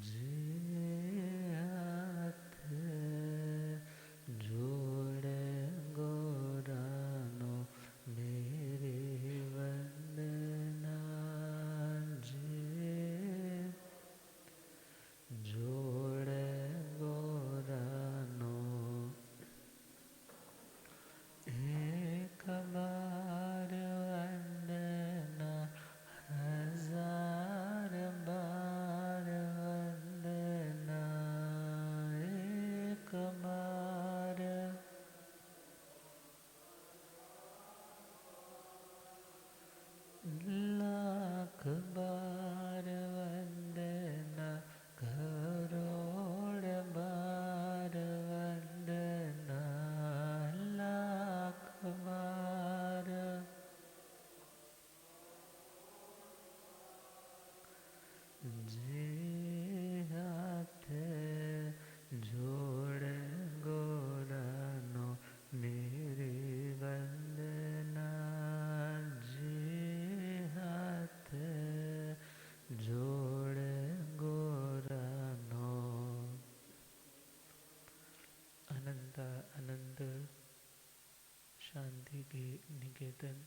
जे हाथ जोड़े गोरानो मेरे वंदना। जे जोड़े गोरानो एक बार वंदना, हजार बार वंदना। एक बार लाख बार वंदना, करोड़ बार वंदना। लाख बार जे हाथ जोड़ गोरानो मेरे वंदना। जे हाथ जोड़ गोरानो। अनंत अनंत शांति के निकेतन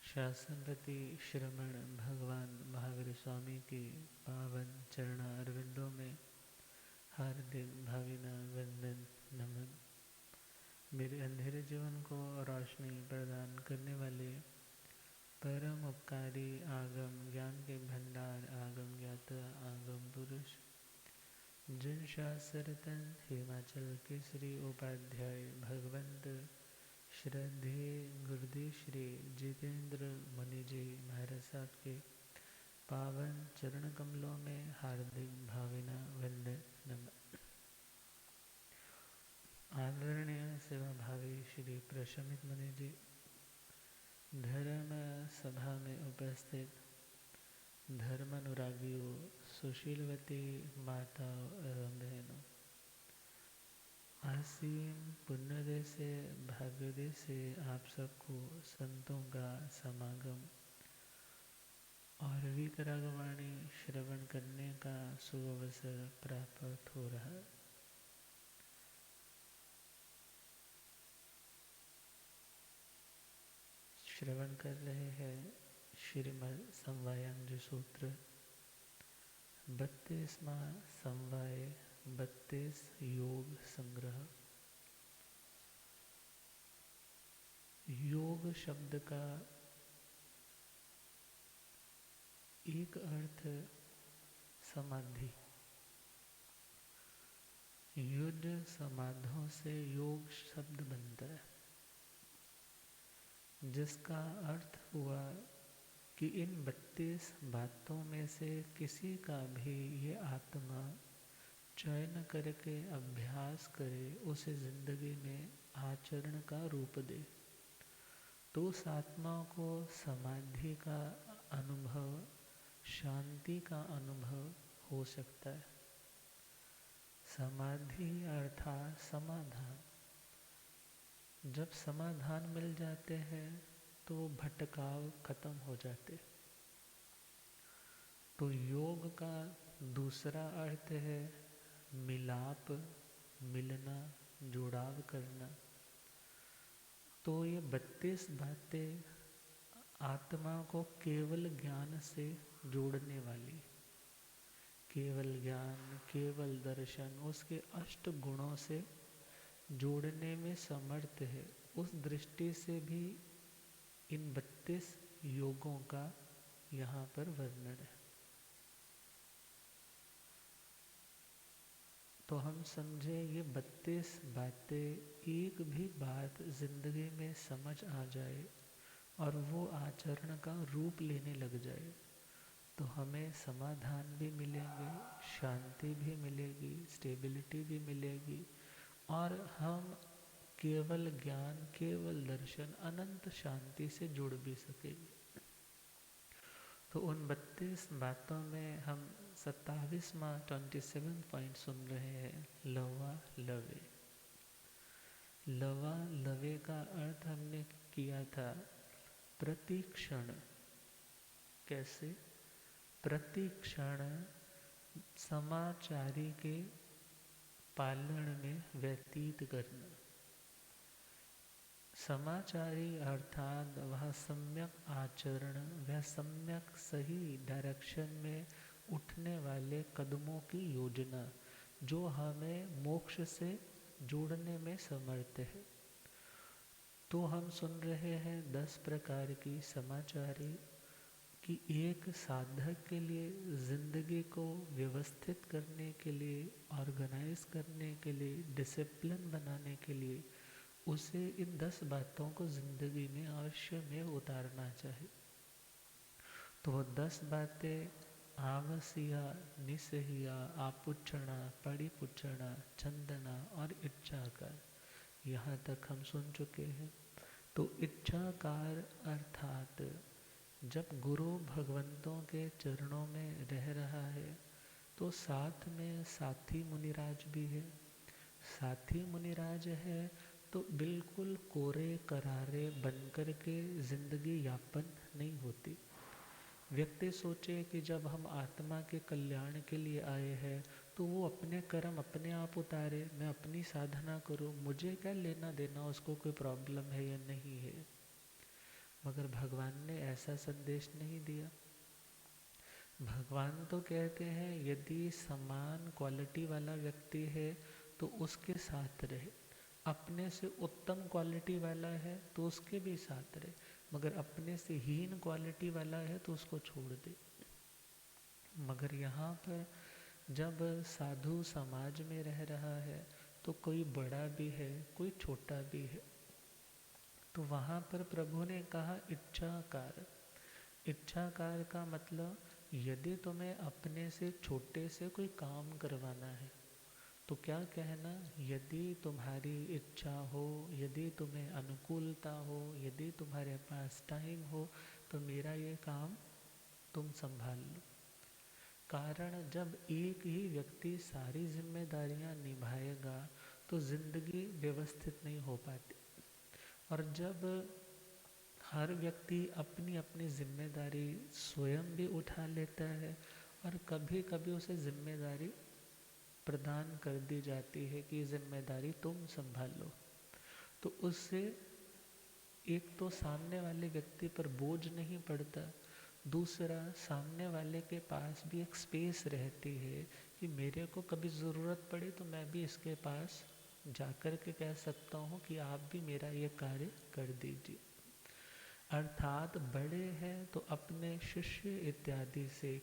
शासनपति श्रमण भगवान महावीर स्वामी के पावन चरण अरविंदों में हार्दिक भावना वंदन नमन। मेरे अंधेरे जीवन को रोशनी प्रदान करने वाले परम उपकारी आगम ज्ञान के भंडार आगम ज्ञाता आगम पुरुष जिन शास्त्रतन हिमाचल केसरी उपाध्याय भगवंत श्रद्धेय गुरुदेव श्री जितेंद्र मुनि जी महाराज साहब के पावन चरण कमलों में हार्दिक भावना वंदन नमन। आदरणीय सेवा भावी श्री प्रशमित मुनि जी, धर्म सभा में उपस्थित धर्मानुरागियों, सुशीलवती माताओं एवं बहनों, असीम पुण्योदय से भाग्योदय से आप सबको संतों का समागम और वितरागवाणी श्रवण करने का सुअवसर प्राप्त हो रहा है। श्रवण कर रहे हैं श्रीमद् समवायांग सूत्र 32वां समवाय 32 योग संग्रह। योग शब्द का एक अर्थ समाधि, युद्ध समाधों से योग शब्द बनता है, जिसका अर्थ हुआ कि इन 32 बातों में से किसी का भी ये आत्मा चयन करके अभ्यास करे, उसे जिंदगी में आचरण का रूप दे, तो उस आत्मा को समाधि का अनुभव, शांति का अनुभव हो सकता है। समाधि अर्थात समाधान। जब समाधान मिल जाते हैं तो भटकाव खत्म हो जाते। तो योग का दूसरा अर्थ है मिलाप, मिलना, जुड़ाव करना। तो ये 32 बातें आत्मा को केवल ज्ञान से जोड़ने वाली, केवल ज्ञान, केवल दर्शन, उसके अष्ट गुणों से जोड़ने में समर्थ है। उस दृष्टि से भी इन 32 योगों का यहाँ पर वर्णन है। तो हम समझे ये 32 बातें, एक भी बात जिंदगी में समझ आ जाए और वो आचरण का रूप लेने लग जाए, तो हमें समाधान भी मिलेंगे, शांति भी मिलेगी, स्टेबिलिटी भी मिलेगी, और हम केवल ज्ञान, केवल दर्शन, अनंत शांति से जुड़ भी सकेंगे। तो उन 32 बातों में हम 27वां 27 पॉइंट सुन रहे हैं, लवा लवे। लवा लवे का अर्थ हमने किया था प्रतिक्षण। कैसे? प्रतिक्षण समाचारी के पालन में व्यतीत करना। समाचारी अर्थात वह सम्यक आचरण, वह सम्यक सही डायरेक्शन में उठने वाले कदमों की योजना जो हमें मोक्ष से जोड़ने में समर्थ है। तो हम सुन रहे हैं 10 प्रकार की समाचारी कि एक साधक के लिए जिंदगी को व्यवस्थित करने के लिए, ऑर्गेनाइज करने के लिए, डिसिप्लिन बनाने के लिए उसे इन 10 बातों को जिंदगी में अवश्य में उतारना चाहिए। तो वो 10 बातें आवसिया, निसहिया, आपुच्छना, परिपुच्छना, चंदना और इच्छाकार, यहाँ तक हम सुन चुके हैं। तो इच्छाकार अर्थात जब गुरु भगवंतों के चरणों में रह रहा है तो साथ में साथी मुनिराज भी है। साथी मुनिराज है तो बिल्कुल कोरे करारे बनकर के जिंदगी यापन नहीं होती। व्यक्ति सोचे कि जब हम आत्मा के कल्याण के लिए आए हैं तो वो अपने कर्म अपने आप उतारे, मैं अपनी साधना करूं, मुझे क्या लेना देना उसको कोई प्रॉब्लम है या नहीं है। मगर भगवान ने ऐसा संदेश नहीं दिया। भगवान तो कहते हैं यदि समान क्वालिटी वाला व्यक्ति है तो उसके साथ रहे, अपने से उत्तम क्वालिटी वाला है तो उसके भी साथ रहे, मगर अपने से हीन क्वालिटी वाला है तो उसको छोड़ दे। मगर यहाँ पर जब साधु समाज में रह रहा है तो कोई बड़ा भी है, कोई छोटा भी है, तो वहाँ पर प्रभु ने कहा इच्छाकार। इच्छाकार का मतलब यदि तुम्हें अपने से छोटे से कोई काम करवाना है तो क्या कहना, यदि तुम्हारी इच्छा हो, यदि तुम्हें अनुकूलता हो, यदि तुम्हारे पास टाइम हो तो मेरा ये काम तुम संभाल लो। कारण जब एक ही व्यक्ति सारी जिम्मेदारियां निभाएगा तो जिंदगी व्यवस्थित नहीं हो पाती। और जब हर व्यक्ति अपनी अपनी जिम्मेदारी स्वयं भी उठा लेता है और कभी कभी उसे जिम्मेदारी प्रदान कर दी जाती है कि जिम्मेदारी तुम संभालो, तो उससे एक तो सामने वाले व्यक्ति पर बोझ नहीं पड़ता, दूसरा सामने वाले के पास भी एक स्पेस रहती है कि मेरे को कभी ज़रूरत पड़े तो मैं भी इसके पास जाकर के कह सकता हूँ कि आप भी मेरा ये कार्य कर दीजिए। अर्थात बड़े हैं तो अपने शिष्य इत्यादि से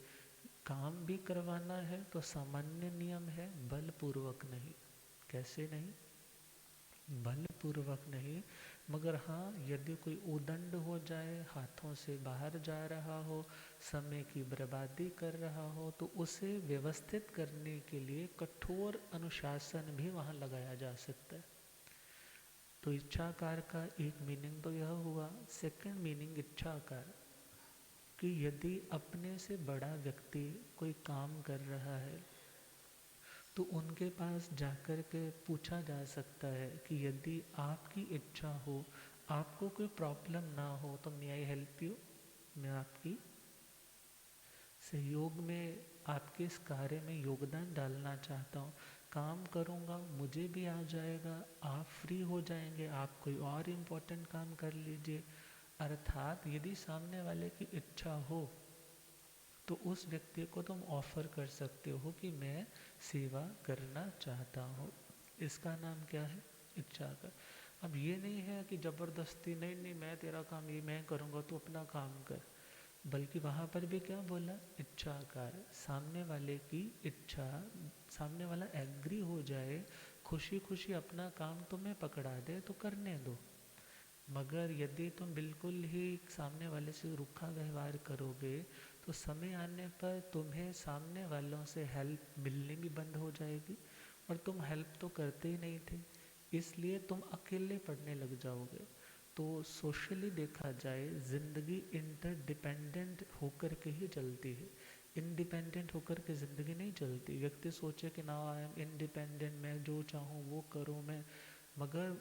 काम भी करवाना है तो सामान्य नियम है, बलपूर्वक नहीं। कैसे नहीं? बलपूर्वक नहीं, मगर हाँ यदि कोई उदंड हो जाए, हाथों से बाहर जा रहा हो, समय की बर्बादी कर रहा हो, तो उसे व्यवस्थित करने के लिए कठोर अनुशासन भी वहाँ लगाया जा सकता है। तो इच्छाकार का एक मीनिंग तो यह हुआ। सेकंड मीनिंग इच्छाकार कि यदि अपने से बड़ा व्यक्ति कोई काम कर रहा है तो उनके पास जाकर के पूछा जा सकता है कि यदि आपकी इच्छा हो, आपको कोई प्रॉब्लम ना हो तो मे आई हेल्प यू, मैं आपकी सहयोग में, आपके इस कार्य में योगदान डालना चाहता हूँ, काम करूँगा, मुझे भी आ जाएगा, आप फ्री हो जाएंगे, आप कोई और इम्पोर्टेंट काम कर लीजिए। अर्थात यदि सामने वाले की इच्छा हो तो उस व्यक्ति को तुम ऑफर कर सकते हो कि मैं सेवा करना चाहता हूँ। इसका नाम क्या है? इच्छा कर। अब ये नहीं है कि ज़बरदस्ती नहीं नहीं मैं तेरा काम ये मैं करूँगा तू अपना काम कर, बल्कि वहाँ पर भी क्या बोला? इच्छाकार। सामने वाले की इच्छा, सामने वाला एग्री हो जाए, खुशी खुशी अपना काम तुम्हें पकड़ा दे तो करने दो। मगर यदि तुम बिल्कुल ही सामने वाले से रूखा व्यवहार करोगे तो समय आने पर तुम्हें सामने वालों से हेल्प मिलनी भी बंद हो जाएगी और तुम हेल्प तो करते ही नहीं थे, इसलिए तुम अकेले पड़ने लग जाओगे। तो सोशली देखा जाए ज़िंदगी इंटरडिपेंडेंट होकर के ही चलती है, इंडिपेंडेंट होकर के ज़िंदगी नहीं चलती। व्यक्ति सोचे कि नाउ आई एम इंडिपेंडेंट, मैं जो चाहूँ वो करूँ मैं, मगर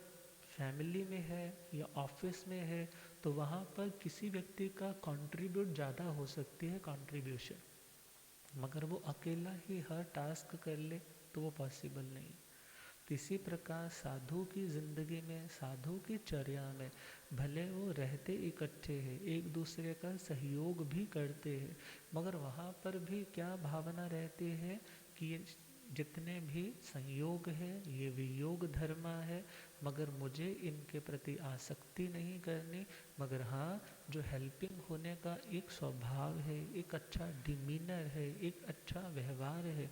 फैमिली में है या ऑफिस में है तो वहाँ पर किसी व्यक्ति का कंट्रीब्यूट ज़्यादा हो सकती है, कंट्रीब्यूशन। मगर वो अकेला ही हर टास्क कर ले तो वो पॉसिबल नहीं। तो इसी प्रकार साधु की जिंदगी में, साधु की चर्या में, भले वो रहते इकट्ठे हैं, एक दूसरे का सहयोग भी करते हैं, मगर वहाँ पर भी क्या भावना रहती है कि ये जितने भी संयोग है ये वियोग धर्म है, मगर मुझे इनके प्रति आसक्ति नहीं करनी। मगर हाँ, जो हेल्पिंग होने का एक स्वभाव है, एक अच्छा डिमीनर है, एक अच्छा व्यवहार है,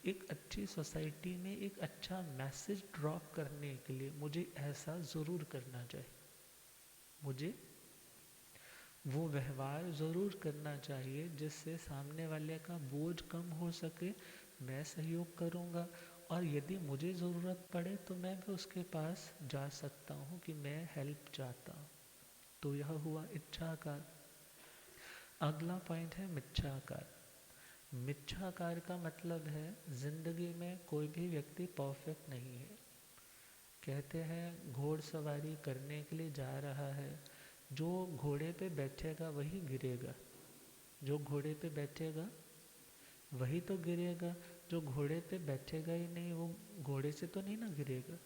एक अच्छी सोसाइटी में एक अच्छा मैसेज ड्रॉप करने के लिए मुझे ऐसा ज़रूर करना चाहिए, मुझे वो व्यवहार ज़रूर करना चाहिए जिससे सामने वाले का बोझ कम हो सके। मैं सहयोग करूँगा और यदि मुझे ज़रूरत पड़े तो मैं भी उसके पास जा सकता हूँ कि मैं हेल्प चाहता हूँ। तो यह हुआ इच्छाकार। अगला पॉइंट है मिच्छाकार। मिच्छाकार का मतलब है जिंदगी में कोई भी व्यक्ति परफेक्ट नहीं है। कहते हैं घोड़सवारी करने के लिए जा रहा है, जो घोड़े पे बैठेगा वही गिरेगा, जो घोड़े पे बैठेगा वही तो गिरेगा, जो घोड़े पे बैठेगा ही नहीं वो घोड़े से तो नहीं ना गिरेगा।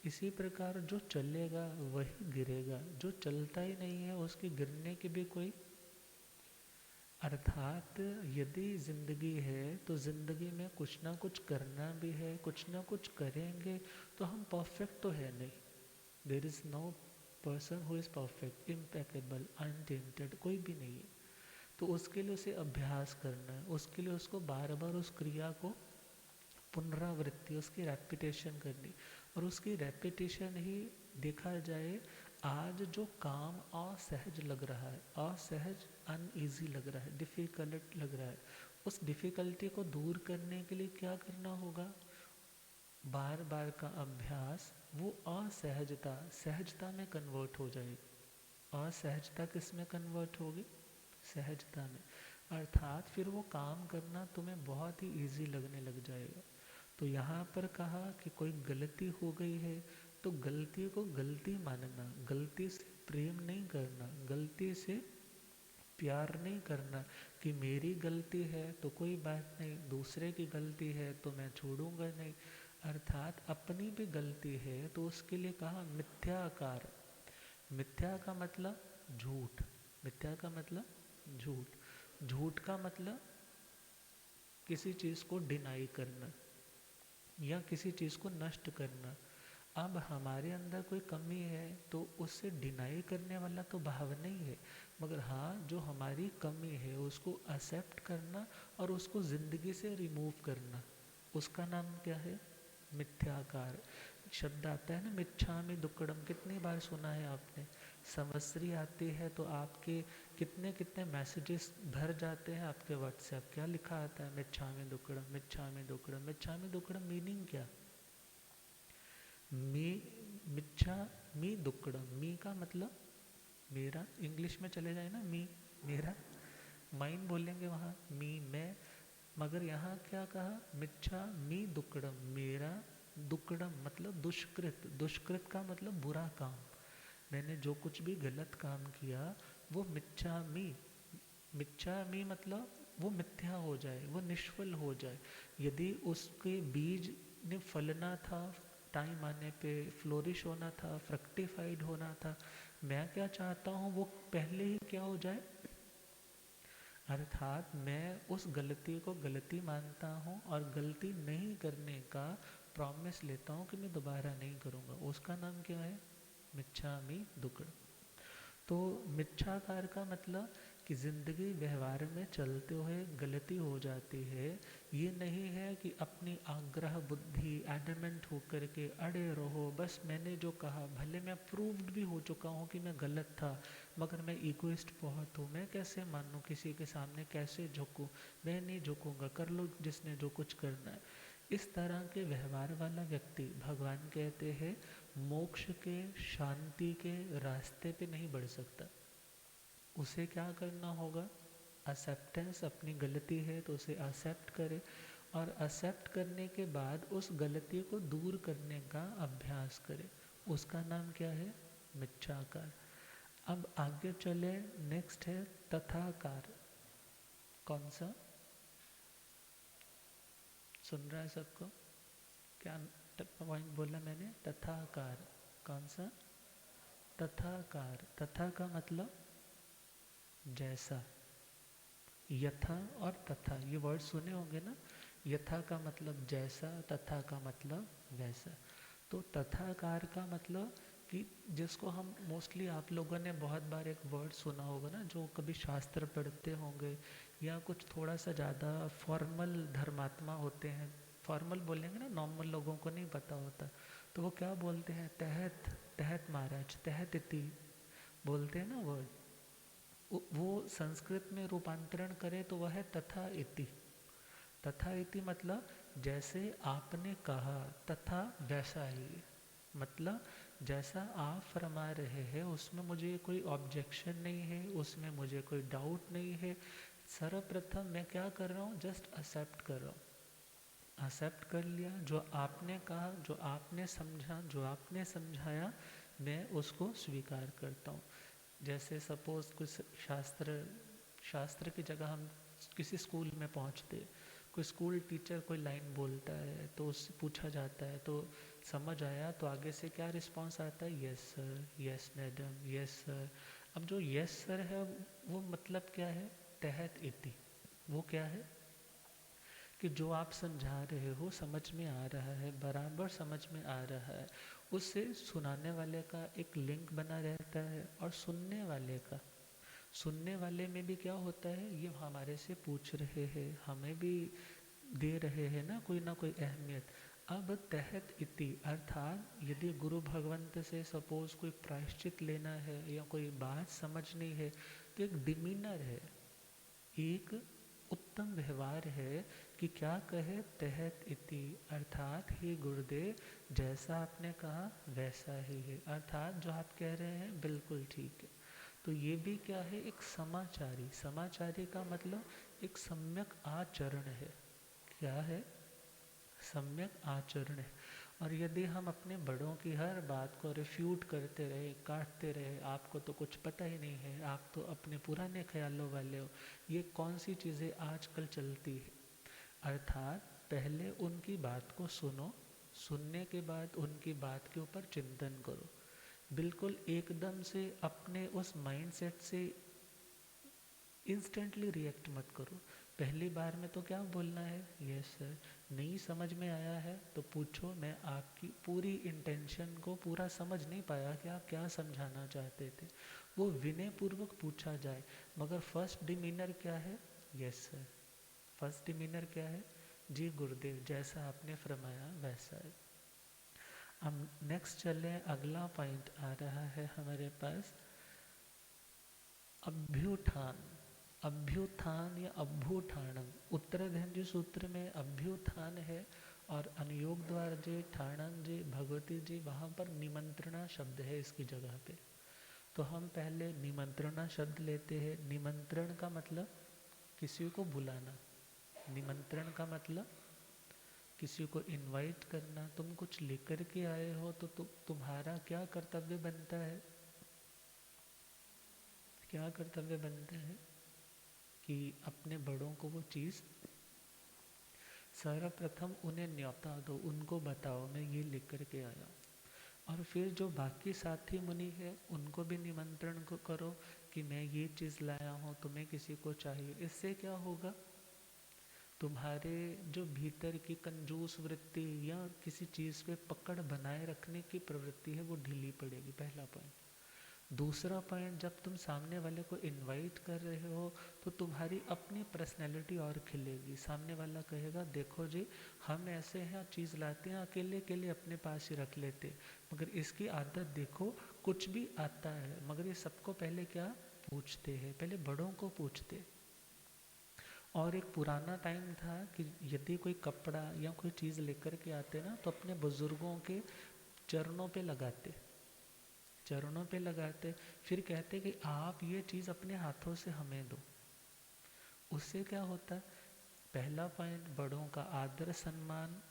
इसी प्रकार जो चलेगा वही गिरेगा, जो चलता ही नहीं है उसके गिरने की भी कोई, अर्थात यदि ज़िंदगी है तो ज़िंदगी में कुछ ना कुछ करना भी है, कुछ ना कुछ करेंगे, तो हम परफेक्ट तो है नहीं। There is no person who is perfect, impeccable, untainted, कोई भी नहीं है। तो उसके लिए उसे अभ्यास करना है, उसके लिए उसको बार बार उस क्रिया को पुनरावृत्ति, उसकी रेपिटेशन करनी। और उसकी रेपिटेशन ही देखा जाए, आज जो काम असहज लग रहा है, असहज अनईजी लग रहा है, डिफ़िकल्ट लग रहा है, उस डिफ़िकल्टी को दूर करने के लिए क्या करना होगा? बार बार का अभ्यास, वो असहजता सहजता में कन्वर्ट हो जाएगी। असहजता किस में कन्वर्ट होगी? सहजता में। अर्थात फिर वो काम करना तुम्हें बहुत ही इजी लगने लग जाएगा। तो यहाँ पर कहा कि कोई गलती हो गई है तो गलती को गलती मानना, गलती से प्रेम नहीं करना, गलती से प्यार नहीं करना कि मेरी गलती है तो कोई बात नहीं, दूसरे की गलती है तो मैं छोड़ूंगा नहीं। अर्थात अपनी भी गलती है तो उसके लिए कहा मिथ्याकार। मिथ्या का मतलब झूठ, मिथ्या का मतलब झूठ, झूठ का मतलब किसी चीज़ को डिनाई करना या किसी चीज़ को नष्ट करना। अब हमारे अंदर कोई कमी है तो उससे डिनाई करने वाला तो भाव नहीं है, मगर हाँ, जो हमारी कमी है उसको एक्सेप्ट करना और उसको ज़िंदगी से रिमूव करना, उसका नाम क्या है? मिथ्याकार। शब्द आता है ना मिच्छामि दुक्कड़म, कितनी बार सुना है आपने? संवत्सरी आती है तो आपके कितने कितने मैसेजेस भर जाते हैं आपके व्हाट्सएप, क्या लिखा आता है? मिच्छामि दुक्कड़म, मिच्छामि दुक्कड़म। मिच्छामि दुक्कड़म मीनिंग क्या? मी, मिच्छा मी दुक्कड़म, मी का मतलब मेरा, इंग्लिश में चले जाए ना, मी मेरा, माइन बोलेंगे वहाँ, मी मैं। मगर यहाँ क्या कहा? मिच्छा मी दुक्कड़म, मेरा दुक्कड़म मतलब दुष्कृत, दुष्कृत का मतलब बुरा काम। मैंने जो कुछ भी गलत काम किया वो मिच्छा मी, मिच्छा मी मतलब वो मिथ्या हो जाए, वो निष्फल हो जाए। यदि उसके बीज ने फलना था, टाइम आने पे फ्लोरिश होना था, फ्रक्टिफाइड होना था, मैं क्या चाहता हूँ वो पहले ही क्या हो जाए। अर्थात मैं उस गलती को गलती मानता हूँ और गलती नहीं करने का प्रॉमिस लेता हूँ कि मैं दोबारा नहीं करूँगा। उसका नाम क्या है? मिच्छामि दुक्कड़। तो मिच्छाकार का मतलब कि ज़िंदगी व्यवहार में चलते हुए गलती हो जाती है, ये नहीं है कि अपनी आग्रह बुद्धि एडमेंट होकर के अड़े रहो, बस मैंने जो कहा, भले मैं प्रूव्ड भी हो चुका हूँ कि मैं गलत था, मगर मैं इगोइस्ट बहुत हूँ, मैं कैसे मानूँ किसी के सामने, कैसे झुकूँ, मैं नहीं झुकूँगा, कर लो जिसने जो कुछ करना है। इस तरह के व्यवहार वाला व्यक्ति, भगवान कहते हैं, मोक्ष के, शांति के रास्ते पे नहीं बढ़ सकता। उसे क्या करना होगा? एक्सेप्टेंस, अपनी गलती है तो उसे एक्सेप्ट करे और एक्सेप्ट करने के बाद उस गलती को दूर करने का अभ्यास करे। उसका नाम क्या है? मिच्छाकार। अब आगे चले, नेक्स्ट है तथाकार। कौन सा? सुन रहा है सबको? क्या पॉइंट बोला मैंने? तथाकार। कौन सा? तथाकार। तथा का मतलब जैसा। यथा और तथा ये वर्ड सुने होंगे ना। यथा का मतलब जैसा, तथा का मतलब वैसा। तो तथाकार का मतलब कि जिसको हम मोस्टली आप लोगों ने बहुत बार एक वर्ड सुना होगा ना, जो कभी शास्त्र पढ़ते होंगे या कुछ थोड़ा सा ज़्यादा फॉर्मल धर्मात्मा होते हैं। फॉर्मल बोलेंगे ना, नॉर्मल लोगों को नहीं पता होता, तो वो क्या बोलते हैं? तहत, तहत महाराज, तहत इति बोलते हैं ना वर्ड। वो संस्कृत में रूपांतरण करें तो वह है तथा इति। तथा इति मतलब जैसे आपने कहा, तथा वैसा ही। मतलब जैसा आप फरमा रहे हैं उसमें मुझे कोई ऑब्जेक्शन नहीं है, उसमें मुझे कोई डाउट नहीं है। सर्वप्रथम मैं क्या कर रहा हूँ? जस्ट एक्सेप्ट कर रहा हूँ। एक्सेप्ट कर लिया, जो आपने कहा, जो आपने समझा, जो आपने समझाया, मैं उसको स्वीकार करता हूँ। जैसे सपोज कुछ शास्त्र की जगह हम किसी स्कूल में पहुँचते, कोई स्कूल टीचर कोई लाइन बोलता है तो उससे पूछा जाता है तो समझ आया, तो आगे से क्या रिस्पांस आता है? Yes sir, yes madam, yes sir. अब जो यस सर है वो मतलब क्या है? तहत इति। वो क्या है कि जो आप समझा रहे हो समझ में आ रहा है, बराबर समझ में आ रहा है। उससे सुनाने वाले का एक लिंक बना रहता है और सुनने वाले में भी क्या होता है? ये हमारे से पूछ रहे हैं, हमें भी दे रहे हैं ना कोई अहमियत। अब तहत इति अर्थात यदि गुरु भगवंत से सपोज कोई प्रायश्चित लेना है या कोई बात समझनी है, तो एक डिमीनर है, एक उत्तम व्यवहार है कि क्या कहे? तहत इति अर्थात हे गुरुदेव, जैसा आपने कहा वैसा ही है, अर्थात जो आप कह रहे हैं बिल्कुल ठीक है। तो ये भी क्या है? एक समाचारी। समाचारी का मतलब एक सम्यक आचरण है। क्या है? सम्यक आचरण है। और यदि हम अपने बड़ों की हर बात को रिफ्यूट करते रहे, काटते रहे, आपको तो कुछ पता ही नहीं है, आप तो अपने पुराने ख्यालों वाले हो, ये कौन सी चीज़ें आजकल चलती है। अर्थात पहले उनकी बात को सुनो, सुनने के बाद उनकी बात के ऊपर चिंतन करो। बिल्कुल एकदम से अपने उस माइंडसेट से इंस्टेंटली रिएक्ट मत करो। पहली बार में तो क्या बोलना है? Yes sir. नहीं समझ में आया है तो पूछो, मैं आपकी पूरी इंटेंशन को पूरा समझ नहीं पाया कि आप क्या समझाना चाहते थे। वो विनय पूर्वक पूछा जाए। मगर फर्स्ट डिमीनर क्या है? Yes sir. फर्स्ट डिमीनर क्या है? जी गुरुदेव, जैसा आपने फरमाया वैसा है। अब नेक्स्ट चले, अगला पॉइंट आ रहा है हमारे पास, अभ्युत्थान। अभ्युत्थान या अभ्युत्थानम। उत्तराधि सूत्र में अभ्युत्थान है और अनुयोग द्वार जी, ठाणन जी, भगवती जी, वहाँ पर निमंत्रणा शब्द है इसकी जगह पे। तो हम पहले निमंत्रणा शब्द लेते हैं। निमंत्रण का मतलब किसी को बुलाना। निमंत्रण का मतलब किसी को इनवाइट करना। तुम कुछ लेकर के आए हो तो तुम्हारा क्या कर्तव्य बनता है? क्या कर्तव्य बनता है कि अपने बड़ों को वो चीज़ सर्वप्रथम उन्हें न्योता दो, उनको बताओ मैं ये लेकर के आया। और फिर जो बाकी साथी मुनि है उनको भी निमंत्रण को करो कि मैं ये चीज़ लाया हूँ, तुम्हें किसी को चाहिए। इससे क्या होगा? तुम्हारे जो भीतर की कंजूस वृत्ति या किसी चीज़ पे पकड़ बनाए रखने की प्रवृत्ति है वो ढीली पड़ेगी। पहला पॉइंट। दूसरा पॉइंट, जब तुम सामने वाले को इनवाइट कर रहे हो तो तुम्हारी अपनी पर्सनैलिटी और खिलेगी। सामने वाला कहेगा देखो जी, हम ऐसे हैं, चीज़ लाते हैं अकेले के लिए अपने पास ही रख लेते, मगर इसकी आदत देखो, कुछ भी आता है मगर ये सबको पहले क्या पूछते हैं? पहले बड़ों को पूछते। और एक पुराना टाइम था कि यदि कोई कपड़ा या कोई चीज़ लेकर के आते ना तो अपने बुजुर्गों के चरणों पे लगाते, चरणों पे लगाते, फिर कहते कि आप ये चीज़ अपने हाथों से हमें दो। उससे क्या होता? पहला पॉइंट, बड़ों का आदर सम्मान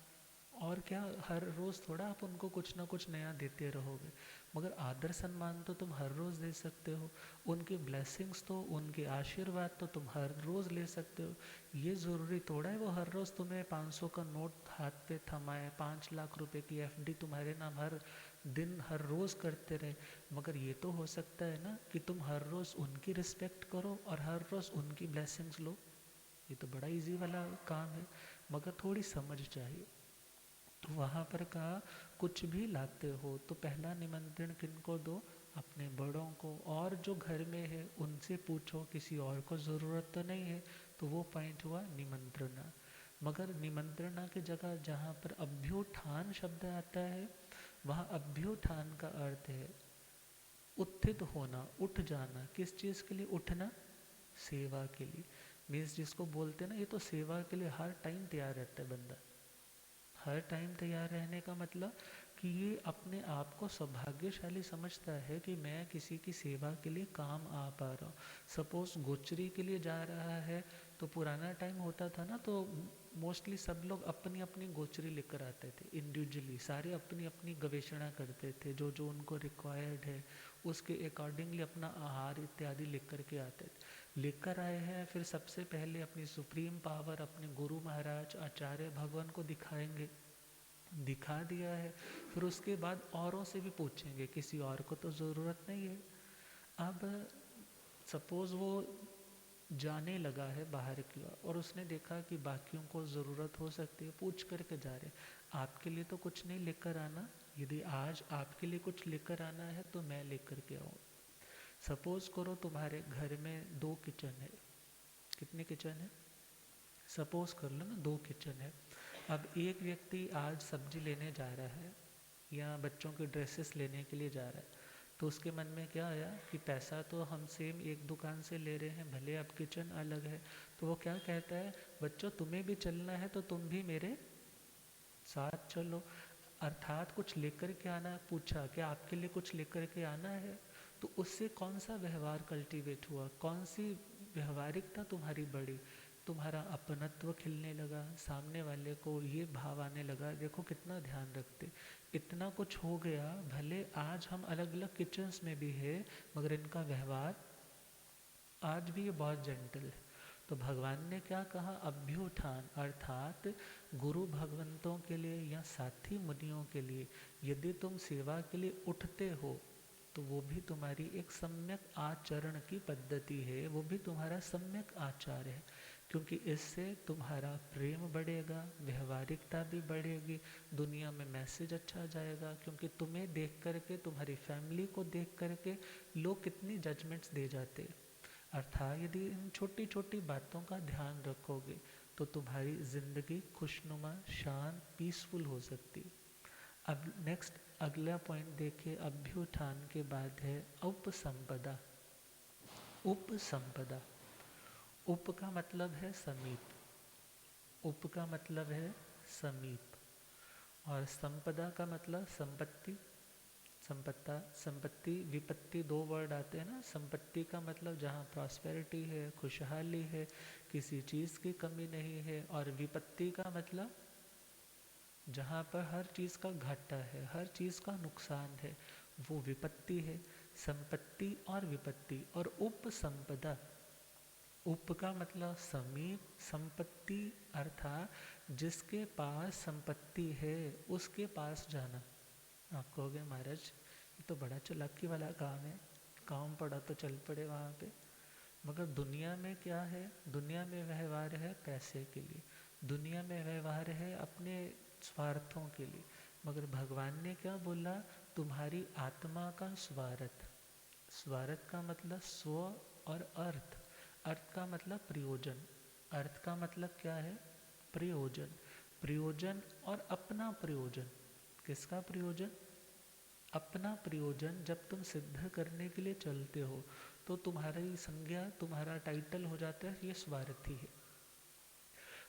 और क्या, हर रोज़ थोड़ा आप उनको कुछ ना कुछ नया देते रहोगे, मगर आदर सम्मान तो तुम हर रोज़ दे सकते हो। उनकी ब्लेसिंग्स तो, उनके आशीर्वाद तो तुम हर रोज़ ले सकते हो। ये ज़रूरी थोड़ा है वो हर रोज़ तुम्हें 500 का नोट हाथ पे थमाए, 5 लाख रुपए की एफडी तुम्हारे नाम हर दिन हर रोज़ करते रहे। मगर ये तो हो सकता है ना कि तुम हर रोज़ उनकी रिस्पेक्ट करो और हर रोज़ उनकी ब्लेसिंग्स लो। ये तो बड़ा इजी वाला काम है, मगर थोड़ी समझ चाहिए। तो वहाँ पर कहा, कुछ भी लाते हो तो पहला निमंत्रण किनको दो, अपने बड़ों को, और जो घर में है उनसे पूछो, किसी और को ज़रूरत तो नहीं है। तो वो पॉइंट हुआ निमंत्रणा। मगर निमंत्रणा की जगह जहाँ पर अभ्युत्थान शब्द आता है, वहाँ अभ्युत्थान का अर्थ है उत्थित होना, उठ जाना। किस चीज़ के लिए उठना? सेवा के लिए। मीन्स जिसको बोलते हैं ना, ये तो सेवा के लिए हर टाइम तैयार रहता है बंदा। हर टाइम तैयार रहने का मतलब कि ये अपने आप को सौभाग्यशाली समझता है कि मैं किसी की सेवा के लिए काम आ पा रहा हूँ। सपोज गोचरी के लिए जा रहा है, तो पुराना टाइम होता था ना, तो मोस्टली सब लोग अपनी अपनी गोचरी लेकर आते थे इंडिविजुअली, सारे अपनी अपनी गवेषणा करते थे, जो जो उनको रिक्वायर्ड है उसके अकॉर्डिंगली अपना आहार इत्यादि लेकर के आते थे। लेकर आए हैं, फिर सबसे पहले अपनी सुप्रीम पावर अपने गुरु महाराज आचार्य भगवान को दिखाएंगे। दिखा दिया है, फिर उसके बाद औरों से भी पूछेंगे, किसी और को तो ज़रूरत नहीं है। अब सपोज़ वो जाने लगा है बाहर की ओर और उसने देखा कि बाकियों को ज़रूरत हो सकती है, पूछ करके जा रहे, आपके लिए तो कुछ नहीं लेकर आना? यदि आज आपके लिए कुछ लेकर आना है तो मैं लेकर के आऊँ। सपोज़ करो तुम्हारे घर में 2 किचन है। कितने किचन है? सपोज़ कर लो ना 2 किचन है। अब एक व्यक्ति आज सब्जी लेने जा रहा है या बच्चों के ड्रेसेस लेने के लिए जा रहा है, तो उसके मन में क्या आया कि पैसा तो हम सेम एक दुकान से ले रहे हैं, भले अब किचन अलग है। तो वो क्या कहता है, बच्चों तुम्हें भी चलना है तो तुम भी मेरे साथ चलो। अर्थात कुछ लेकर के आना है। पूछा क्या आपके लिए कुछ लेकर के आना है? तो उससे कौन सा व्यवहार कल्टीवेट हुआ, कौन सी व्यवहारिकता तुम्हारी बढ़ी? तुम्हारा अपनत्व खिलने लगा, सामने वाले को ये भाव आने लगा, देखो कितना ध्यान रखते। इतना कुछ हो गया, भले आज हम अलग अलग किचन्स में भी है, मगर इनका व्यवहार आज भी ये बहुत जेंटल है। तो भगवान ने क्या कहा, अभ्युत्थान, अर्थात गुरु भगवंतों के लिए या साथी मुनियों के लिए यदि तुम सेवा के लिए उठते हो, तो वो भी तुम्हारी एक सम्यक आचरण की पद्धति है, वो भी तुम्हारा सम्यक आचार है। क्योंकि इससे तुम्हारा प्रेम बढ़ेगा, व्यवहारिकता भी बढ़ेगी, दुनिया में मैसेज अच्छा जाएगा। क्योंकि तुम्हें देख करके, तुम्हारी फैमिली को देख करके लोग कितनी जजमेंट्स दे जाते हैं। अर्थात यदि इन छोटी छोटी बातों का ध्यान रखोगे तो तुम्हारी ज़िंदगी खुशनुमा, शांत, पीसफुल हो सकती। अब नेक्स्ट अगला पॉइंट देखिए, अभ्युत्थान के बाद है उपसंपदा। उपसंपदा, उप का मतलब है समीप, उप का मतलब है समीप, और संपदा का मतलब संपत्ति। संपत्ता, संपत्ति, विपत्ति, 2 वर्ड आते हैं ना। संपत्ति का मतलब जहाँ प्रॉस्पेरिटी है, खुशहाली है, किसी चीज़ की कमी नहीं है। और विपत्ति का मतलब जहाँ पर हर चीज़ का घाटा है, हर चीज़ का नुकसान है, वो विपत्ति है। संपत्ति और विपत्ति। और उपसंपदा, उप का मतलब समीप, संपत्ति अर्थात जिसके पास संपत्ति है उसके पास जाना। आप कहोगे महाराज ये तो बड़ा चालाकी वाला काम है, काम पड़ा तो चल पड़े वहाँ पे। मगर दुनिया में क्या है, दुनिया में व्यवहार है पैसे के लिए, दुनिया में व्यवहार है अपने स्वार्थों के लिए। मगर भगवान ने क्या बोला, तुम्हारी आत्मा का स्वार्थ। स्वार्थ का मतलब स्व और अर्थ। अर्थ का मतलब प्रयोजन, अर्थ का मतलब क्या है, प्रयोजन। प्रयोजन और अपना प्रयोजन। किसका प्रयोजन? अपना प्रयोजन। जब तुम सिद्ध करने के लिए चलते हो तो तुम्हारी संज्ञा, तुम्हारा टाइटल हो जाता है ये स्वार्थी है।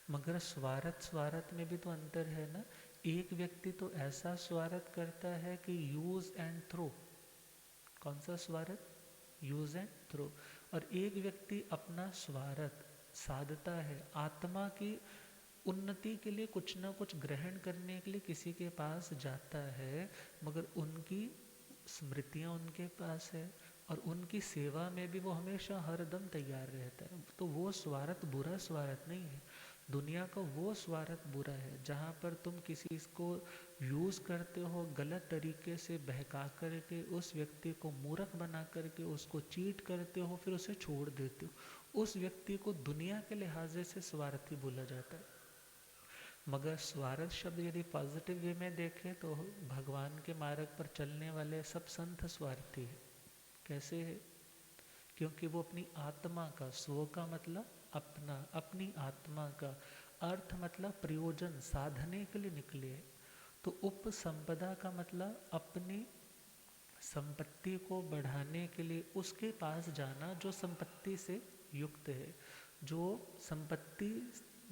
मगर स्वार्थ स्वार्थ में भी तो अंतर है ना। एक व्यक्ति तो ऐसा स्वार्थ करता है कि यूज एंड थ्रो। कौन सा स्वार्थ? Use and throw. और एक व्यक्ति अपना स्वार्थ साधता है, आत्मा की उन्नति के लिए कुछ ना कुछ ग्रहण करने के लिए किसी के पास जाता है, मगर उनकी स्मृतियाँ उनके पास है और उनकी सेवा में भी वो हमेशा हर दम तैयार रहता है। तो वो स्वार्थ बुरा स्वार्थ नहीं है। दुनिया का वो स्वार्थ बुरा है जहाँ पर तुम किसी को यूज़ करते हो गलत तरीके से, बहका करके उस व्यक्ति को मूर्ख बना करके उसको चीट करते हो, फिर उसे छोड़ देते हो। उस व्यक्ति को दुनिया के लिहाजे से स्वार्थी बोला जाता है। मगर स्वार्थ शब्द यदि पॉजिटिव वे में देखें तो भगवान के मार्ग पर चलने वाले सब संत स्वार्थी है। कैसे है? क्योंकि वो अपनी आत्मा का, स्व का मतलब अपना, अपनी आत्मा का, अर्थ मतलब प्रयोजन साधने के लिए निकले। तो उपसंपदा का मतलब अपनी संपत्ति को बढ़ाने के लिए उसके पास जाना जो संपत्ति से युक्त है, जो संपत्ति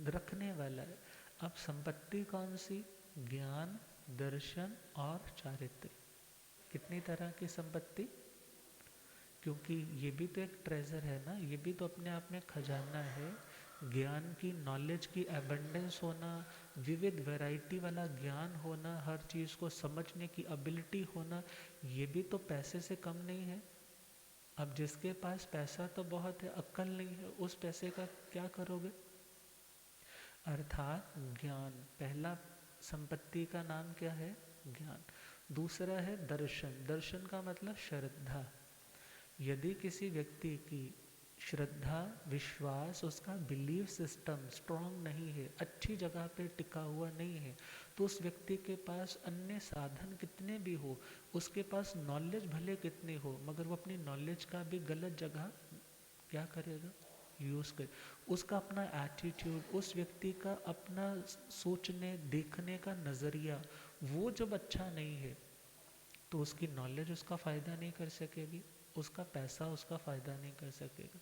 रखने वाला है। अब संपत्ति कौन सी? ज्ञान, दर्शन और चारित्र्य। कितनी तरह की संपत्ति? क्योंकि ये भी तो एक ट्रेजर है ना, ये भी तो अपने आप में खजाना है। ज्ञान की, नॉलेज की एबंडेंस होना, विविध वैरायटी वाला ज्ञान होना, हर चीज़ को समझने की एबिलिटी होना, ये भी तो पैसे से कम नहीं है। अब जिसके पास पैसा तो बहुत है, अक्ल नहीं है, उस पैसे का क्या करोगे? अर्थात ज्ञान, पहला संपत्ति का नाम क्या है? ज्ञान। दूसरा है दर्शन। दर्शन का मतलब श्रद्धा। यदि किसी व्यक्ति की श्रद्धा, विश्वास, उसका बिलीफ सिस्टम स्ट्रांग नहीं है, अच्छी जगह पे टिका हुआ नहीं है, तो उस व्यक्ति के पास अन्य साधन कितने भी हो, उसके पास नॉलेज भले कितनी हो, मगर वो अपनी नॉलेज का भी गलत जगह क्या करेगा? यूज़ कर। उसका अपना एटीट्यूड, उस व्यक्ति का अपना सोचने देखने का नज़रिया, वो जब अच्छा नहीं है तो उसकी नॉलेज उसका फ़ायदा नहीं कर सकेगी, उसका पैसा उसका फ़ायदा नहीं कर सकेगा।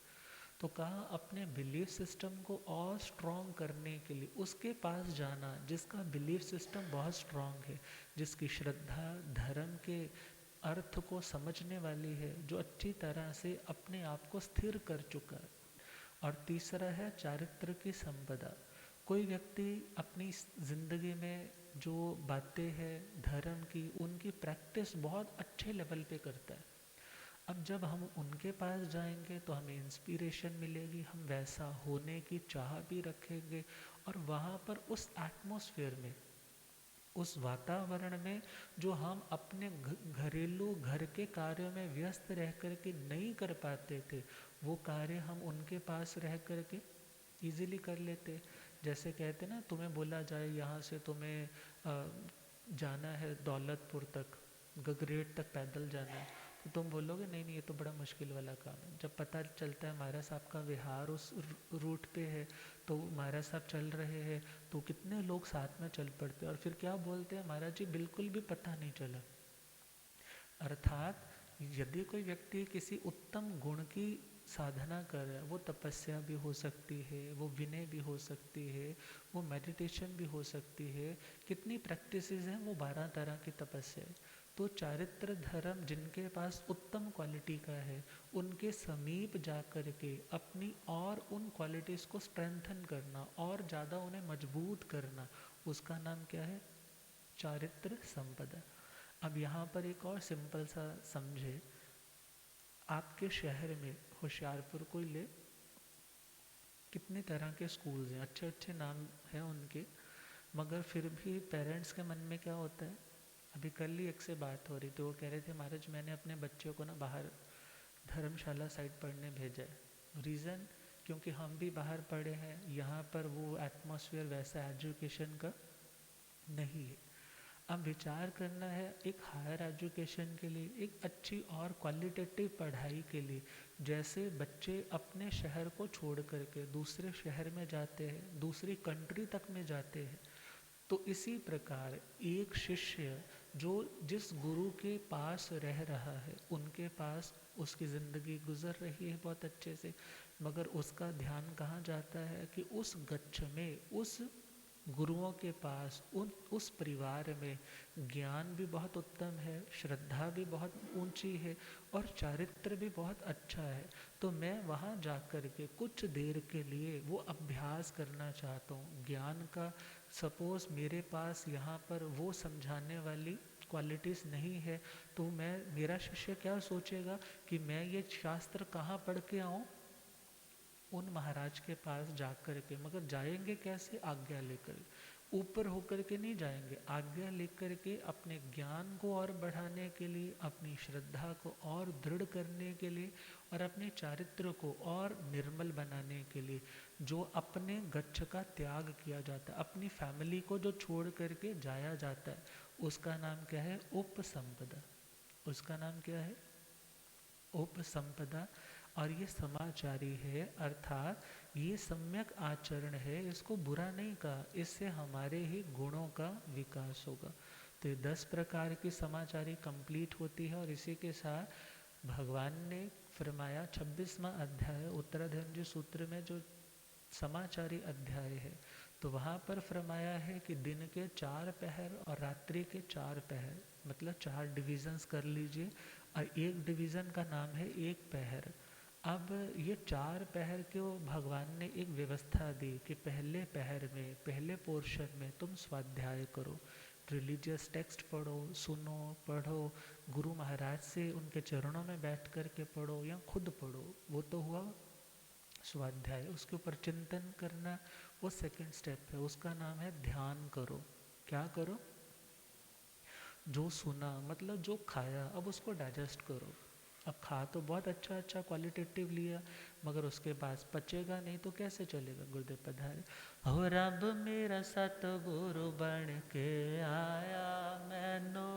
तो कहा अपने बिलीफ सिस्टम को और स्ट्रॉन्ग करने के लिए उसके पास जाना जिसका बिलीफ सिस्टम बहुत स्ट्रॉन्ग है, जिसकी श्रद्धा धर्म के अर्थ को समझने वाली है, जो अच्छी तरह से अपने आप को स्थिर कर चुका है। और तीसरा है चारित्र की संपदा। कोई व्यक्ति अपनी ज़िंदगी में जो बातें हैं धर्म की, उनकी प्रैक्टिस बहुत अच्छे लेवल पे करता है। अब जब हम उनके पास जाएंगे तो हमें इंस्पिरेशन मिलेगी, हम वैसा होने की चाह भी रखेंगे, और वहाँ पर उस एटमॉस्फेयर में, उस वातावरण में जो हम अपने घरेलू घर के कार्यों में व्यस्त रह कर के नहीं कर पाते थे, वो कार्य हम उनके पास रह कर के ईजिली कर लेते। जैसे कहते ना, तुम्हें बोला जाए यहाँ से तुम्हें जाना है दौलतपुर तक, गगरेट तक पैदल जाना है, तो तुम बोलोगे नहीं नहीं ये तो बड़ा मुश्किल वाला काम है। जब पता चलता है महाराज साहब का विहार उस रूट पे है, तो महाराज साहब चल रहे हैं, तो कितने लोग साथ में चल पड़ते हैं और फिर क्या बोलते हैं, महाराज जी बिल्कुल भी पता नहीं चला। अर्थात यदि कोई व्यक्ति किसी उत्तम गुण की साधना कर रहा है, वो तपस्या भी हो सकती है, वो विनय भी हो सकती है, वो मेडिटेशन भी हो सकती है, कितनी प्रैक्टिसेस हैं, वो 12 तरह की तपस्या है। तो चारित्र धर्म जिनके पास उत्तम क्वालिटी का है, उनके समीप जा कर के अपनी और उन क्वालिटीज़ को स्ट्रेंथन करना और ज़्यादा उन्हें मजबूत करना, उसका नाम क्या है? चारित्र संपदा। अब यहाँ पर एक और सिंपल सा समझे, आपके शहर में होशियारपुर को ले, कितने तरह के स्कूल्स हैं, अच्छे अच्छे नाम हैं उनके, मगर फिर भी पेरेंट्स के मन में क्या होता है? अभी कल ही एक से बात हो रही थी, वो कह रहे थे महाराज मैंने अपने बच्चों को ना बाहर धर्मशाला साइड पढ़ने भेजा है। रीज़न, क्योंकि हम भी बाहर पढ़े हैं, यहाँ पर वो एटमॉस्फेयर वैसा एजुकेशन का नहीं है। अब विचार करना है एक हायर एजुकेशन के लिए, एक अच्छी और क्वालिटेटिव पढ़ाई के लिए, जैसे बच्चे अपने शहर को छोड़ करके दूसरे शहर में जाते हैं, दूसरी कंट्री तक में जाते हैं, तो इसी प्रकार एक शिष्य जो जिस गुरु के पास रह रहा है, उनके पास उसकी ज़िंदगी गुजर रही है बहुत अच्छे से, मगर उसका ध्यान कहाँ जाता है कि उस गच्छ में, उस गुरुओं के पास उस परिवार में ज्ञान भी बहुत उत्तम है, श्रद्धा भी बहुत ऊंची है और चारित्र भी बहुत अच्छा है। तो मैं वहाँ जा कर के कुछ देर के लिए वो अभ्यास करना चाहता हूँ ज्ञान का। सपोज़ मेरे पास यहाँ पर वो समझाने वाली क्वालिटीज़ नहीं है, तो मेरा शिष्य क्या सोचेगा कि मैं ये शास्त्र कहाँ पढ़ के आऊँ, उन महाराज के पास जाकर के। मगर जाएंगे कैसे? आज्ञा लेकर, ऊपर होकर के नहीं जाएंगे, आज्ञा लेकर के अपने ज्ञान को और बढ़ाने के लिए, अपनी श्रद्धा को और दृढ़ करने के लिए और अपने चारित्र को और निर्मल बनाने के लिए। जो अपने गच्छ का त्याग किया जाता है, अपनी फैमिली को जो छोड़ करके जाया जाता है, उसका नाम क्या है? उपसंपदा। उसका नाम क्या है? उपसंपदा। और ये समाचारी है, अर्थात ये सम्यक आचरण है, इसको बुरा नहीं कहा, इससे हमारे ही गुणों का विकास होगा। तो ये 10 प्रकार की समाचारी कंप्लीट होती है और इसी के साथ भगवान ने फरमाया 26वां अध्याय उत्तराधर्मजी सूत्र में जो समाचारी अध्याय है, तो वहाँ पर फरमाया है कि दिन के 4 पहर और रात्रि के 4 पहर, मतलब 4 डिविजन्स कर लीजिए और एक डिवीज़न का नाम है एक पहर। अब ये 4 पहर को भगवान ने एक व्यवस्था दी कि पहले पहर में, पहले पोर्शन में तुम स्वाध्याय करो, रिलीजियस टेक्स्ट पढ़ो, सुनो, पढ़ो, गुरु महाराज से उनके चरणों में बैठ कर के पढ़ो या खुद पढ़ो, वो तो हुआ स्वाध्याय। उसके ऊपर चिंतन करना वो सेकंड स्टेप है, उसका नाम है ध्यान करो। क्या करो? जो सुना, मतलब जो खाया, अब उसको डाइजेस्ट करो। अब खा तो बहुत अच्छा अच्छा क्वालिटेटिव लिया, मगर उसके पास पचेगा नहीं तो कैसे चलेगा? गुरुदेव पधारे। हो रब मेरा सतगुरु बन के आया मैनो,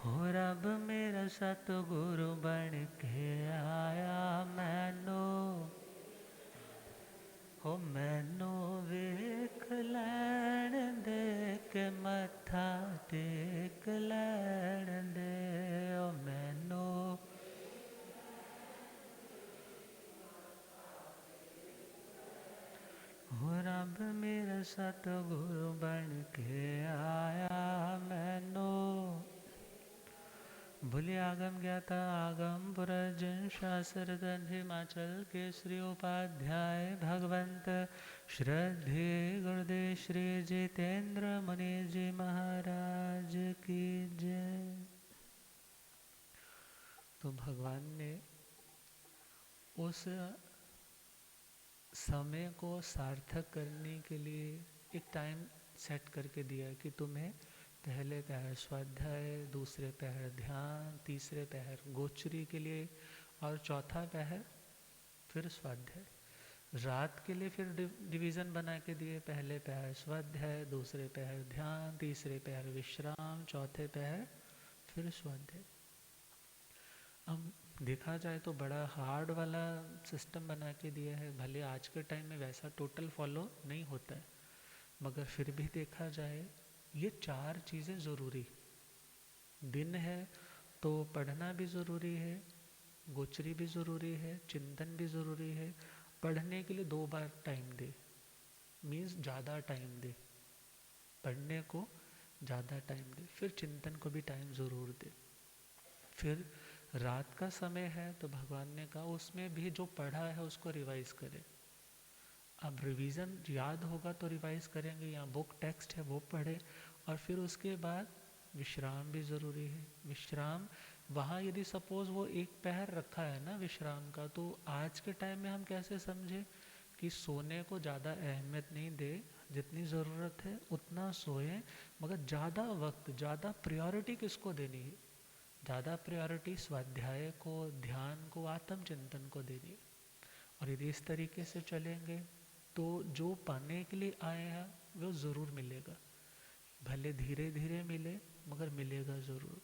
हो रब मेरा सतगुरु बन के आया मैनो, हो मैनो वेख लैण दे के मत्था टेक लैण दे, ओ मैनो। हो रब मेरा सतगुरु बन के आया मैनो, भूलि आगम ज्ञाता आगम पुरजन शास्त्रधन हिमाचल केसरी उपाध्याय भगवंत श्रद्धे गुरुदेव श्री जितेंद्र मुनि जी महाराज की जय। तो भगवान ने उस समय को सार्थक करने के लिए एक टाइम सेट करके दिया कि तुम्हें पहले पहर स्वाध्याय, दूसरे पहर ध्यान, तीसरे पहर गोचरी के लिए और चौथा पहर फिर स्वाध्याय। रात के लिए फिर डिवीज़न बना के दिए, पहले पहर स्वाध्याय, दूसरे पहर ध्यान, तीसरे पहर विश्राम, चौथे पहर फिर स्वाध्याय। अब देखा जाए तो बड़ा हार्ड वाला सिस्टम बना के दिया है, भले आज के टाइम में वैसा टोटल फॉलो नहीं होता है, मगर फिर भी देखा जाए ये 4 चीज़ें ज़रूरी। दिन है तो पढ़ना भी ज़रूरी है, गोचरी भी ज़रूरी है, चिंतन भी ज़रूरी है। पढ़ने के लिए 2 बार टाइम दे, मीन्स ज़्यादा टाइम दे, पढ़ने को ज़्यादा टाइम दे, फिर चिंतन को भी टाइम ज़रूर दे। फिर रात का समय है तो भगवान ने कहा उसमें भी जो पढ़ा है उसको रिवाइज करें। अब रिवीजन याद होगा तो रिवाइज करेंगे, या बुक टेक्स्ट है वो पढ़े, और फिर उसके बाद विश्राम भी ज़रूरी है। विश्राम वहाँ यदि सपोज़ वो एक पहर रखा है ना विश्राम का, तो आज के टाइम में हम कैसे समझे कि सोने को ज़्यादा अहमियत नहीं दे, जितनी ज़रूरत है उतना सोएं, मगर ज़्यादा वक्त ज़्यादा प्रायोरिटी किसको देनी है? ज़्यादा प्रायोरिटी स्वाध्याय को, ध्यान को, आत्मचिंतन को देनी है। और यदि इस तरीके से चलेंगे तो जो पाने के लिए आए हैं वो ज़रूर मिलेगा, भले धीरे धीरे मिले मगर मिलेगा ज़रूर।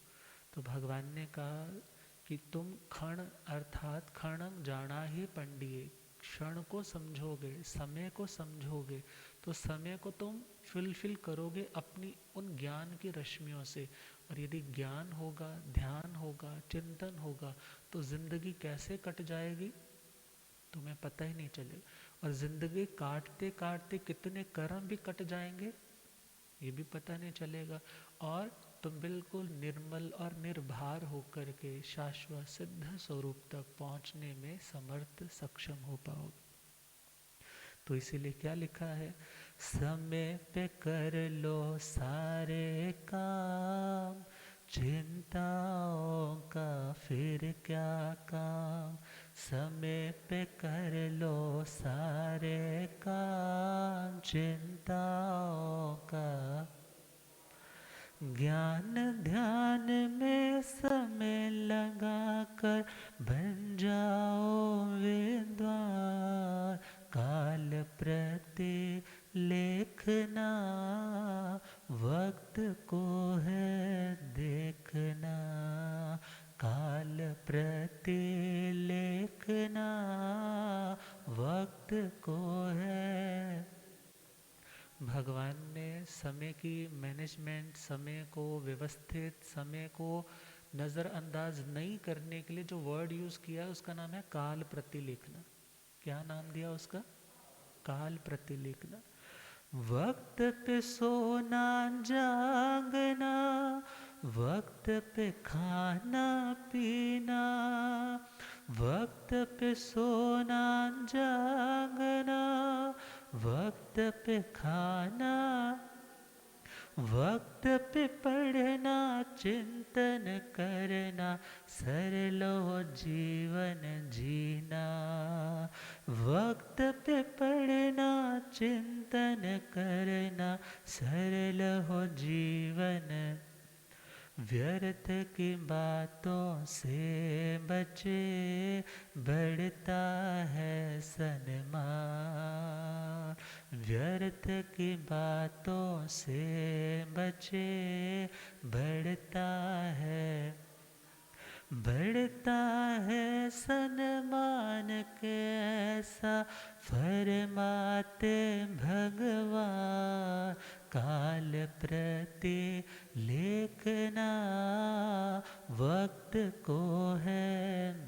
तो भगवान ने कहा कि तुम क्षण अर्थात क्षणम जाना ही पंडिये, क्षण को समझोगे, समय को समझोगे, तो समय को तुम फुलफिल करोगे अपनी उन ज्ञान की रश्मियों से। और यदि ज्ञान होगा, ध्यान होगा, चिंतन होगा, तो ज़िंदगी कैसे कट जाएगी तुम्हें पता ही नहीं चलेगा। और ज़िंदगी काटते काटते कितने कर्म भी कट जाएंगे ये भी पता नहीं चलेगा, और तुम बिल्कुल निर्मल और निर्भर होकर के शाश्वत सिद्ध स्वरूप तक पहुंचने में समर्थ सक्षम हो पाओगे। तो इसीलिए क्या लिखा है, समय पे कर लो सारे काम, चिंताओं का फिर क्या काम। समय पे कर लो सारे काम, चिंताओं का, ज्ञान ध्यान में समय लगा कर बन जाओ विद्वान। काल प्रति लेखना, वक्त को है देखना। काल प्रति लेखना, वक्त को है। भगवान ने समय की मैनेजमेंट, समय को व्यवस्थित, समय को नज़रअंदाज नहीं करने के लिए जो वर्ड यूज़ किया उसका नाम है काल प्रतिलेखना। क्या नाम दिया उसका? काल प्रतिलेखना। वक्त पे सोना जागना, वक्त पे खाना पीना। वक्त पे सोना जागना, वक्त पे खाना, वक्त पे पढ़ना, चिंतन करना, सरलो जीवन जीना। वक्त पे पढ़ना, चिंतन करना, सरल हो जीवन। व्यर्थ की बातों से बचे, बढ़ता है सन्मान। व्यर्थ की बातों से बचे, बढ़ता है सन्मान। कैसा फरमाते भगवान, काल प्रति लेखना, वक्त को है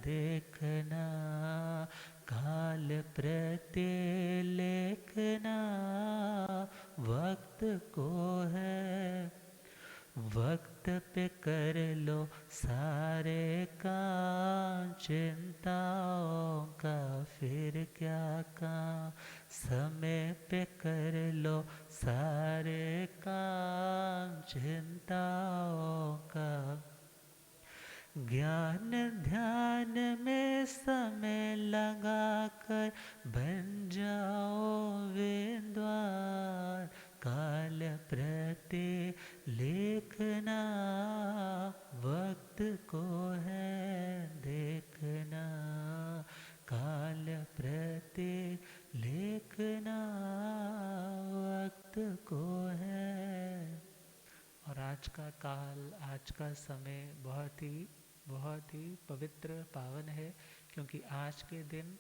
देखना। काल प्रति लेखना, वक्त को है। वक्त पे कर लो सारे काम, चिंताओं का फिर क्या काम। समय पे कर लो सारे काम, चिंताओं का, ज्ञान ध्यान में समय लगा कर बन जाओ विद्वान। काल प्रति लेखना, वक्त को है देखना। काल प्रति लेखना, वक्त को है। और आज का काल, आज का समय बहुत ही पवित्र पावन है, क्योंकि आज के दिन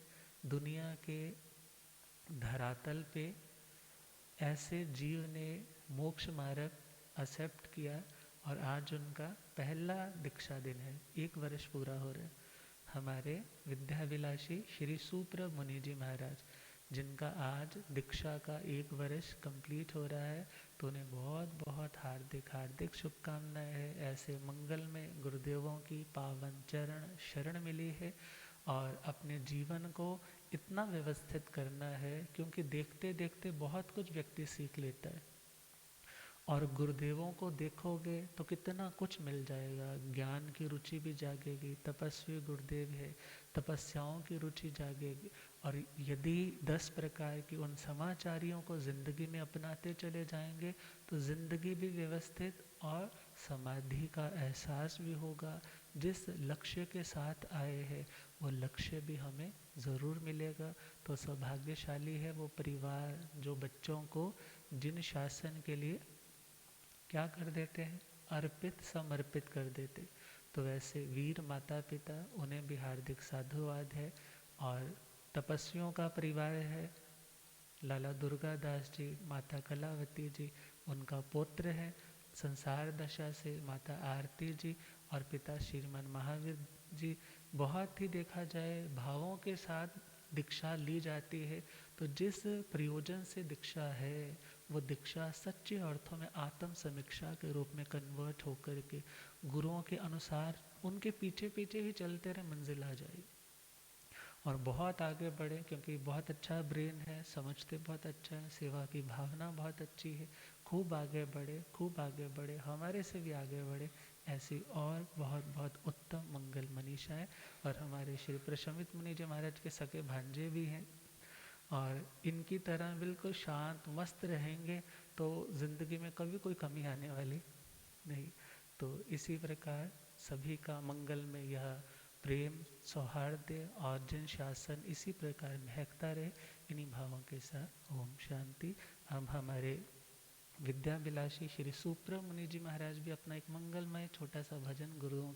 दुनिया के धरातल पे ऐसे जीव ने मोक्ष मार्ग एक्सेप्ट किया, और आज उनका पहला दीक्षा दिन है। 1 वर्ष पूरा हो रहा है। हमारे विद्याभिलाषी श्री सुप्रभ मुनि जी महाराज, जिनका आज दीक्षा का 1 वर्ष कंप्लीट हो रहा है, तो उन्हें बहुत बहुत हार्दिक हार्दिक शुभकामनाएं है। ऐसे मंगल में गुरुदेवों की पावन चरण शरण मिली है और अपने जीवन को इतना व्यवस्थित करना है, क्योंकि देखते देखते बहुत कुछ व्यक्ति सीख लेता है। और गुरुदेवों को देखोगे तो कितना कुछ मिल जाएगा, ज्ञान की रुचि भी जागेगी। तपस्वी गुरुदेव है, तपस्याओं की रुचि जागेगी। और यदि 10 प्रकार की उन समाचारियों को ज़िंदगी में अपनाते चले जाएंगे तो ज़िंदगी भी व्यवस्थित और समाधि का एहसास भी होगा। जिस लक्ष्य के साथ आए हैं वो लक्ष्य भी हमें ज़रूर मिलेगा। तो सौभाग्यशाली है वो परिवार जो बच्चों को जिन शासन के लिए क्या कर देते हैं, अर्पित समर्पित कर देते। तो वैसे वीर माता पिता, उन्हें भी हार्दिक साधुवाद है। और तपस्वियों का परिवार है, लाला दुर्गा दास जी, माता कलावती जी, उनका पुत्र है। संसार दशा से माता आरती जी और पिता श्रीमान महावीर जी। बहुत ही देखा जाए भावों के साथ दीक्षा ली जाती है। तो जिस प्रयोजन से दीक्षा है वो दीक्षा सच्चे अर्थों में आत्म समीक्षा के रूप में कन्वर्ट होकर के गुरुओं के अनुसार उनके पीछे पीछे ही चलते रहे, मंजिल आ जाए और बहुत आगे बढ़े। क्योंकि बहुत अच्छा ब्रेन है, समझते बहुत अच्छा है, सेवा की भावना बहुत अच्छी है। खूब आगे बढ़े, खूब आगे बढ़े, हमारे से भी आगे बढ़े। ऐसी और बहुत बहुत उत्तम मंगल मनीषाएँ। और हमारे श्री प्रशमित मुनि जी महाराज के सके भांजे भी हैं और इनकी तरह बिल्कुल शांत मस्त रहेंगे तो ज़िंदगी में कभी कोई कमी आने वाली नहीं। तो इसी प्रकार सभी का मंगल में यह प्रेम सौहार्द और जन शासन इसी प्रकार महकता रहे। इन्हीं भावों के साथ ओम शांति। हम हमारे विद्याभिलाषी श्री सुब्रमण्य जी महाराज भी अपना एक मंगलमय छोटा सा भजन गुरुओं